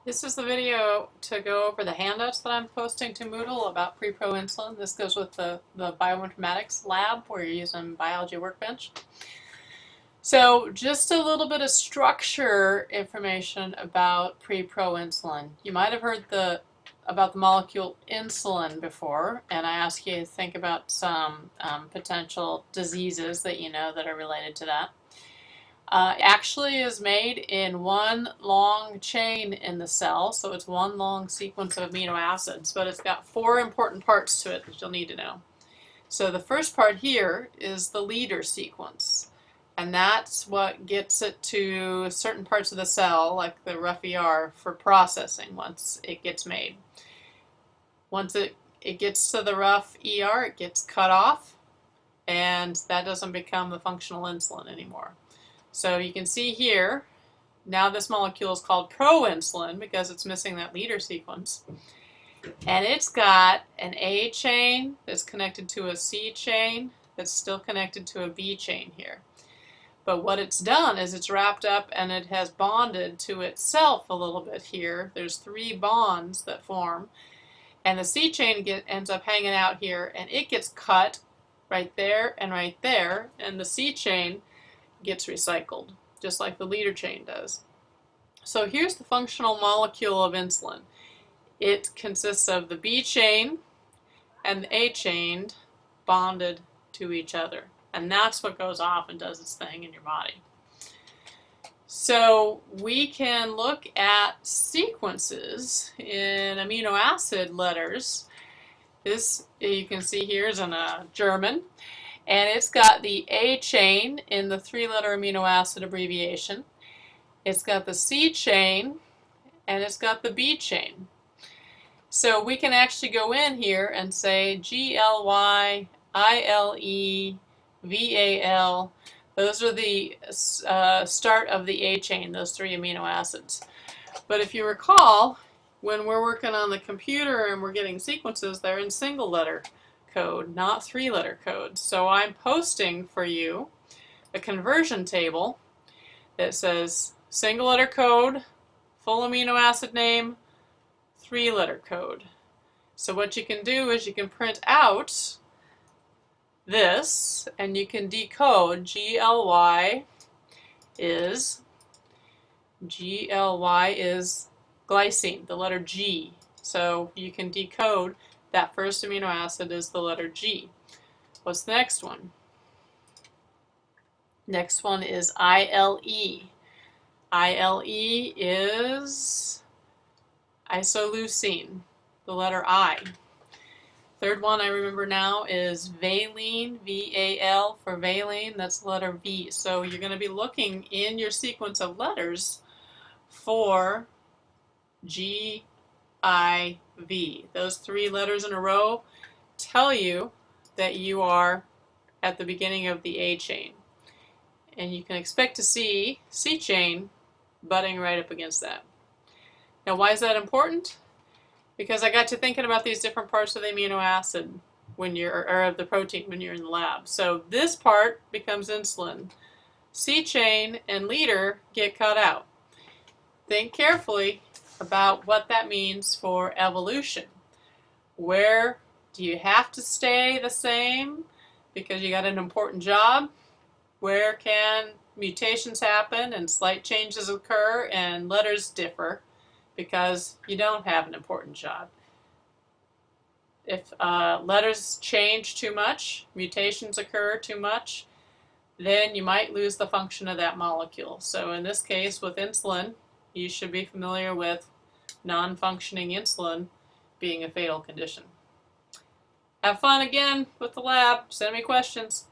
This is the video to go over the handouts that I'm posting to Moodle about preproinsulin. This goes with the bioinformatics lab where you're using Biology Workbench. So just a little bit of structure information about preproinsulin. You might have heard about the molecule insulin before, and I asked you to think about some potential diseases that you know that are related to that. Actually is made in one long chain in the cell, so it's one long sequence of amino acids, but it's got four important parts to it that you'll need to know. So the first part here is the leader sequence, and that's what gets it to certain parts of the cell, like the rough ER, for processing once it gets made. Once it gets to the rough ER, it gets cut off, and that doesn't become the functional insulin anymore. So you can see here, now this molecule is called proinsulin because it's missing that leader sequence. And it's got an A chain that's connected to a C chain that's still connected to a B chain here. But what it's done is it's wrapped up and it has bonded to itself a little bit here. There's three bonds that form. And the C chain ends up hanging out here, and it gets cut right there and right there. And the C chain gets recycled, just like the leader chain does. So here's the functional molecule of insulin. It consists of the B chain and the A chain bonded to each other. And that's what goes off and does its thing in your body. So we can look at sequences in amino acid letters. This, you can see here, is in German. And it's got the A chain in the three-letter amino acid abbreviation. It's got the C chain, and it's got the B chain. So we can actually go in here and say GLYILEVAL. Those are the start of the A chain, those three amino acids. But if you recall, when we're working on the computer and we're getting sequences, they're in single-letter code, not three-letter code. So I'm posting for you a conversion table that says single-letter code, full amino acid name, three-letter code. So what you can do is you can print out this and you can decode GLY is glycine, the letter G. So you can decode that first amino acid is the letter G. What's the next one? Next one is ILE. ILE is isoleucine, the letter I. Third one I remember now is valine, VAL for valine, that's the letter V. So you're going to be looking in your sequence of letters for GIV. Those three letters in a row tell you that you are at the beginning of the A chain. And you can expect to see C chain butting right up against that. Now why is that important? Because I got to thinking about these different parts of the amino acid when you're, or of the protein when you're in the lab. So this part becomes insulin. C chain and leader get cut out. Think carefully about what that means for evolution. Where do you have to stay the same because you got an important job? Where can mutations happen and slight changes occur and letters differ because you don't have an important job? If letters change too much, mutations occur too much, then you might lose the function of that molecule. So in this case with insulin, you should be familiar with non-functioning insulin being a fatal condition. Have fun again with the lab. Send me questions.